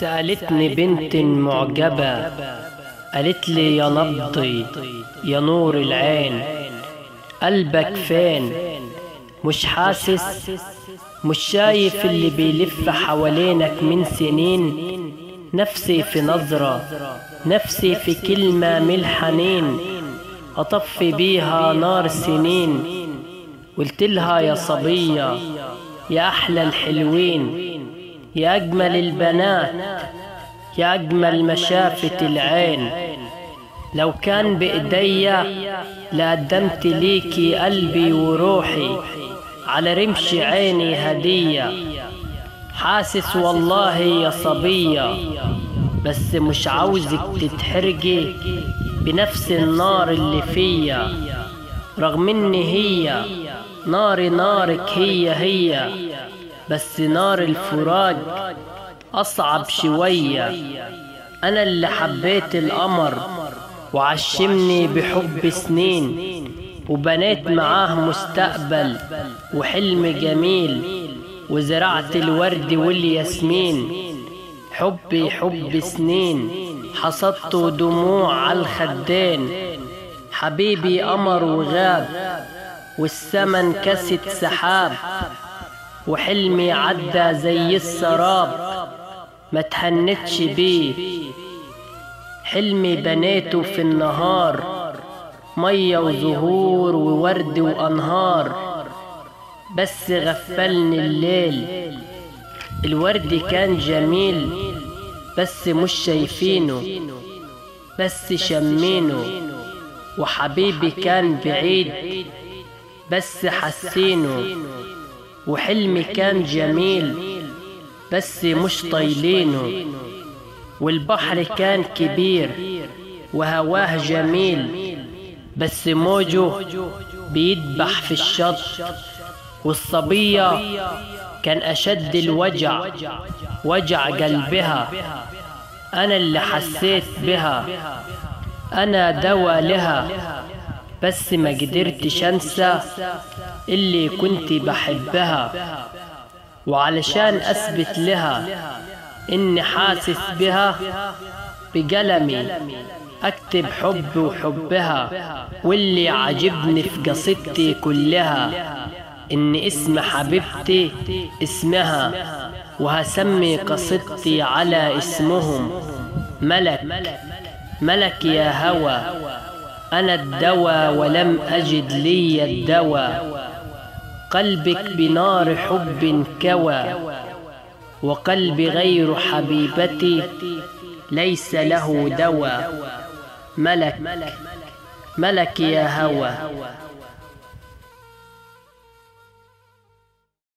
سألتني بنت معجبة، قالت لي يا نبضي يا نور العين، قلبك فين؟ مش حاسس؟ مش شايف اللي بيلف حوالينك من سنين؟ نفسي في نظرة، نفسي في كلمة من الحنين، أطفي بيها نار سنين. قلتلها يا صبية يا أحلى الحلوين، يا أجمل البنات، يا أجمل ما شافت العين، لو كان بإيديا لقدمت ليكي قلبي وروحي، على رمش عيني هدية. حاسس والله يا صبية، بس مش عاوزك تتحرجي بنفس النار اللي فيا، رغم ان هي ناري نارك هي، بس نار الفراق أصعب شوية. أنا اللي حبيت القمر وعشمني بحب سنين، وبنيت معاه مستقبل وحلم جميل، وزرعت الورد والياسمين. حبي حب سنين حصدت دموع على الخدين، حبيبي قمر وغاب والسما كست سحاب، وحلمي عدى زي السراب ما تهنتش بيه. حلمي بنيته في النهار، مية وزهور وورد وأنهار، بس غفلني الليل. الورد كان جميل بس مش شايفينه، بس شمينه، وحبيبي كان بعيد بس حسينه. وحلمي كان جميل بس مش طايلينه، والبحر كان كبير وهواه جميل، بس موجه بيدبح في الشط. والصبية كان أشد الوجع، وجع قلبها، أنا اللي حسيت بها، أنا دوا لها، بس ما قدرتش أنسى اللي كنت بحبها. وعلشان أثبت لها إني حاسس بها، بقلمي أكتب حب وحبها. واللي عجبني في قصيدتي كلها إن اسم حبيبتي اسمها، وهسمي قصيدتي على اسمهم. ملك ملك يا هوى، أنا الدوا ولم أجد لي الدوا، قلبك بنار حب كوى، وقلبي غير حبيبتي ليس له دوا. ملك ملك يا هوى.